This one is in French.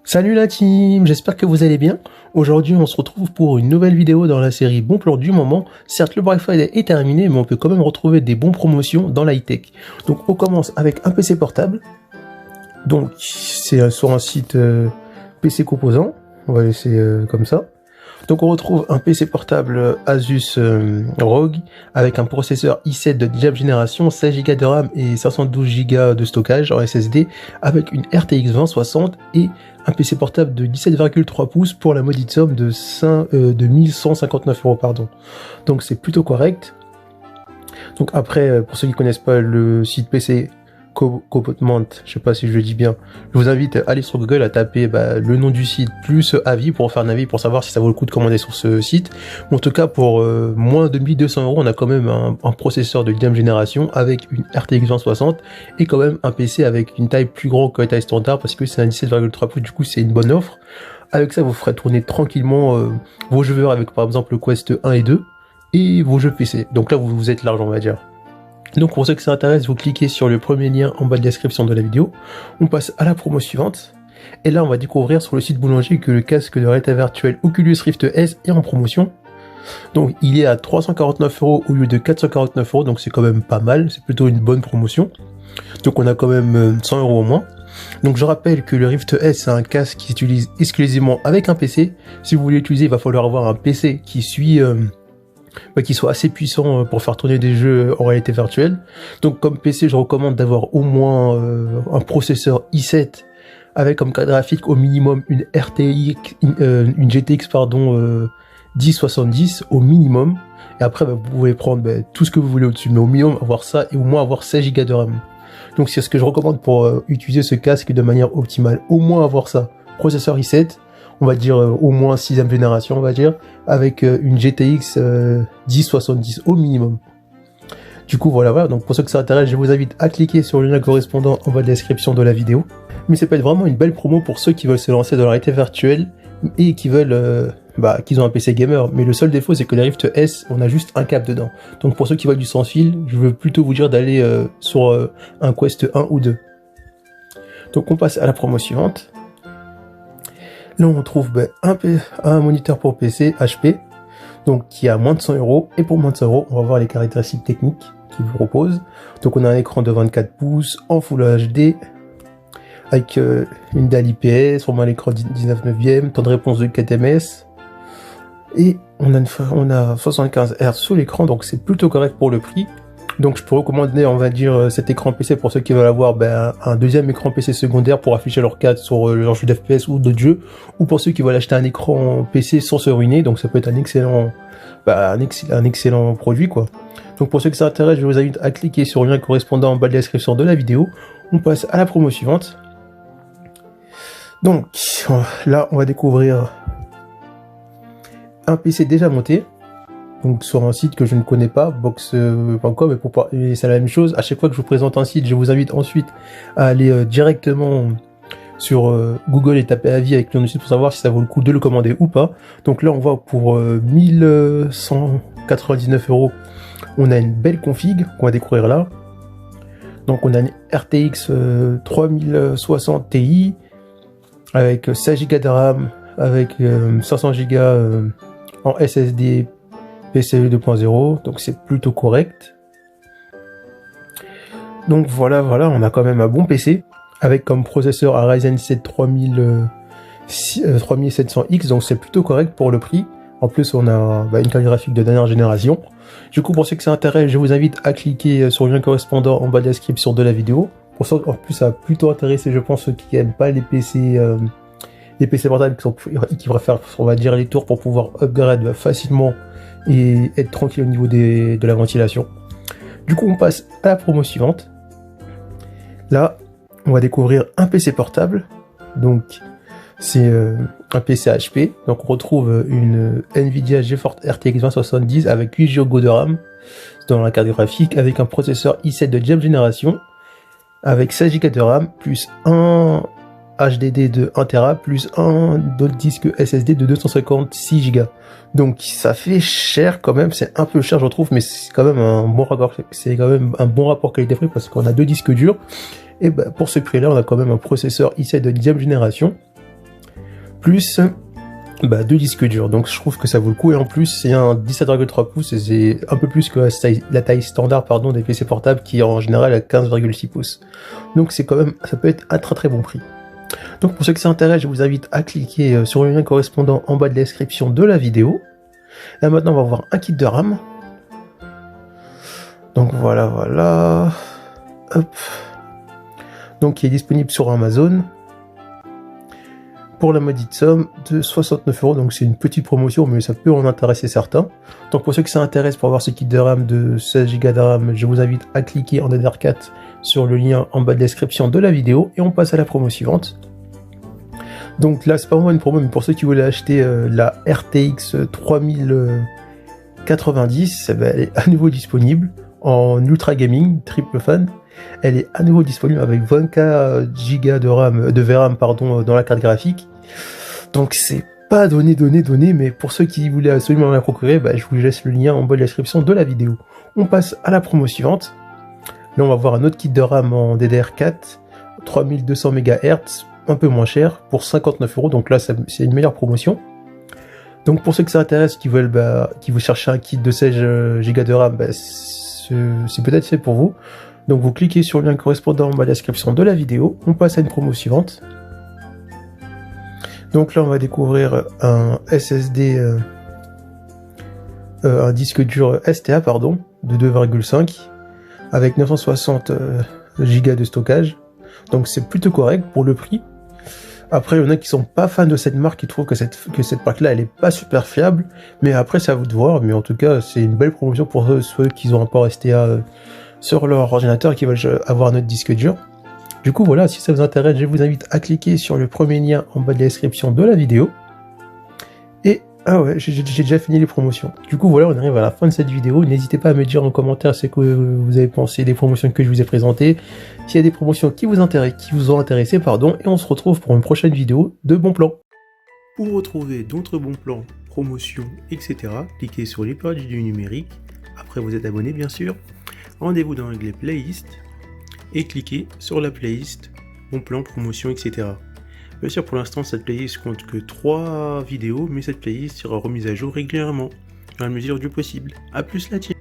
Salut la team, j'espère que vous allez bien. Aujourd'hui on se retrouve pour une nouvelle vidéo dans la série Bon Plan du moment. Certes le Black Friday est terminé mais on peut quand même retrouver des bons promotions dans l'high-tech. Donc on commence avec un PC portable. Donc c'est sur un site PC composant, on va laisser comme ça. Donc on retrouve un PC portable Asus ROG avec un processeur i7 de 10e génération, 16 Go de RAM et 512 Go de stockage en SSD avec une RTX 2060 et un PC portable de 17,3 pouces pour la maudite somme de 1159 €, pardon. Donc c'est plutôt correct. Donc après, pour ceux qui connaissent pas le site PC Copotment, je sais pas si je le dis bien, je vous invite à aller sur Google à taper le nom du site plus avis pour faire un avis pour savoir si ça vaut le coup de commander sur ce site. En tout cas pour moins de 1200 €, on a quand même un processeur de 10e génération avec une RTX 2060 et quand même un PC avec une taille plus grande que la taille standard parce que c'est un 17,3 pouces, du coup c'est une bonne offre. Avec ça vous ferez tourner tranquillement vos jeux avec par exemple le Quest 1 et 2 et vos jeux PC. Donc là vous êtes large on va dire. Donc pour ceux que ça intéresse, vous cliquez sur le premier lien en bas de la description de la vidéo. On passe à la promo suivante. Et là, on va découvrir sur le site boulanger que le casque de réalité virtuelle Oculus Rift S est en promotion. Donc il est à 349 € au lieu de 449 €, donc c'est quand même pas mal, c'est plutôt une bonne promotion. Donc on a quand même 100 € au moins. Donc je rappelle que le Rift S c'est un casque qui s'utilise exclusivement avec un PC. Si vous voulez l'utiliser, il va falloir avoir un PC qui suit... qui soit assez puissant pour faire tourner des jeux en réalité virtuelle. Donc comme PC, je recommande d'avoir au moins un processeur i7 avec comme carte graphique au minimum une une GTX 1070 au minimum. Et après, vous pouvez prendre tout ce que vous voulez au-dessus, mais au minimum avoir ça et au moins avoir 16 Go de RAM. Donc c'est ce que je recommande pour utiliser ce casque de manière optimale. Au moins avoir ça. Processeur i7, on va dire au moins 6e génération, on va dire, avec une GTX 1070 au minimum. Du coup, voilà, donc pour ceux que ça intéresse, je vous invite à cliquer sur le lien correspondant en bas de la description de la vidéo. Mais ça peut être vraiment une belle promo pour ceux qui veulent se lancer dans la réalité virtuelle et qui veulent, qu'ils ont un PC gamer. Mais le seul défaut, c'est que le Rift S, on a juste un câble dedans. Donc pour ceux qui veulent du sans fil, je veux plutôt vous dire d'aller sur un Quest 1 ou 2. Donc on passe à la promo suivante. Là, on trouve un moniteur pour PC HP, donc qui a moins de 100 €. Et pour moins de 100 €, on va voir les caractéristiques techniques qu'il vous propose. Donc, on a un écran de 24 pouces en Full HD, avec une dalle IPS, vraiment un écran 19/9, temps de réponse de 4 ms. Et on a 75 Hz sous l'écran, donc c'est plutôt correct pour le prix. Donc je peux recommander, on va dire, cet écran PC pour ceux qui veulent avoir un deuxième écran PC secondaire pour afficher leur cadre sur leur jeu d'FPS ou d'autres jeux, ou pour ceux qui veulent acheter un écran PC sans se ruiner, donc ça peut être un excellent produit quoi. Donc pour ceux que ça intéresse, je vous invite à cliquer sur le lien correspondant en bas de la description de la vidéo. On passe à la promo suivante. Donc là, on va découvrir un PC déjà monté. Donc sur un site que je ne connais pas, box.com, et c'est la même chose. À chaque fois que je vous présente un site, je vous invite ensuite à aller directement sur Google et taper avis avec le nom du site pour savoir si ça vaut le coup de le commander ou pas. Donc là on voit pour 1199 €, on a une belle config qu'on va découvrir là. Donc on a une RTX 3060 Ti avec 16 Go de RAM, avec 500 Go en SSD PCIe 2.0, donc c'est plutôt correct. Donc voilà, on a quand même un bon PC avec comme processeur un Ryzen 7 3700X, donc c'est plutôt correct pour le prix. En plus, on a une carte graphique de dernière génération. Du coup, pour ceux que ça intéresse, je vous invite à cliquer sur le lien correspondant en bas de la description de la vidéo. Pour ça, en plus, ça va plutôt intéresser, je pense, ceux qui n'aiment pas les PC portables qui préfèrent, on va dire, les tours pour pouvoir upgrade facilement et être tranquille au niveau de la ventilation. Du coup, on passe à la promo suivante. Là, on va découvrir un PC portable. Donc, c'est un PC HP. Donc, on retrouve une Nvidia GeForce RTX 2070 avec 8 Go de RAM dans la carte graphique, avec un processeur i7 de 10e génération, avec 16 Go de RAM, plus un HDD de 1 Tera plus un autre disque SSD de 256 Go. Donc ça fait cher quand même, c'est un peu cher je trouve, mais c'est quand même un bon rapport, qualité-prix parce qu'on a 2 disques durs. Et pour ce prix là on a quand même un processeur i7 de 10e génération plus 2 disques durs. Donc je trouve que ça vaut le coup, et en plus c'est un 17,3 pouces et c'est un peu plus que la taille standard des PC portables qui est en général à 15,6 pouces. Donc c'est quand même, ça peut être un très très bon prix. Donc pour ceux qui s'intéressent, je vous invite à cliquer sur le lien correspondant en bas de la description de la vidéo. Là maintenant on va voir un kit de RAM. Donc voilà. Hop. Donc qui est disponible sur Amazon pour la modique somme de 69 €. Donc c'est une petite promotion, mais ça peut en intéresser certains. Donc pour ceux qui s'intéressent pour avoir ce kit de RAM de 16 Go de RAM, je vous invite à cliquer en DDR4 sur le lien en bas de la description de la vidéo, et on passe à la promo suivante. Donc là c'est pas vraiment une promo, mais pour ceux qui voulaient acheter la RTX 3090, elle est à nouveau disponible en Ultra Gaming triple fan. Elle est à nouveau disponible avec 24 Go de RAM, de VRAM dans la carte graphique. Donc c'est pas donné, mais pour ceux qui voulaient absolument la procurer, je vous laisse le lien en bas de la description de la vidéo. On passe à la promo suivante. Là on va voir un autre kit de RAM en DDR4, 3200 MHz, un peu moins cher, pour 59 €. Donc là c'est une meilleure promotion. Donc pour ceux que ça intéresse, qui veulent chercher un kit de 16 Go de RAM, c'est peut-être fait pour vous. Donc vous cliquez sur le lien correspondant en bas de la description de la vidéo. On passe à une promo suivante. Donc là on va découvrir un SSD, un disque dur STA de 2,5 avec 960 Go de stockage. Donc c'est plutôt correct pour le prix. Après il y en a qui sont pas fans de cette marque, qui trouvent que cette marque là elle est pas super fiable, mais après c'est à vous de voir. Mais en tout cas c'est une belle promotion pour ceux qui ont un port STA sur leur ordinateur et qui veulent avoir un autre disque dur. Du coup voilà, si ça vous intéresse, je vous invite à cliquer sur le premier lien en bas de la description de la vidéo. Et j'ai déjà fini les promotions. Du coup voilà, on arrive à la fin de cette vidéo. N'hésitez pas à me dire en commentaire ce que vous avez pensé des promotions que je vous ai présentées, s'il y a des promotions qui vous ont intéressé, et on se retrouve pour une prochaine vidéo de bons plans. Pour retrouver d'autres bons plans, promotions, etc., cliquez sur les pages du numérique, après vous êtes abonné bien sûr. Rendez-vous dans l'onglet playlist et cliquez sur la playlist bon plan, promotion, etc. Bien sûr pour l'instant cette playlist compte que 3 vidéos, mais cette playlist sera remise à jour régulièrement dans la mesure du possible. A plus la team.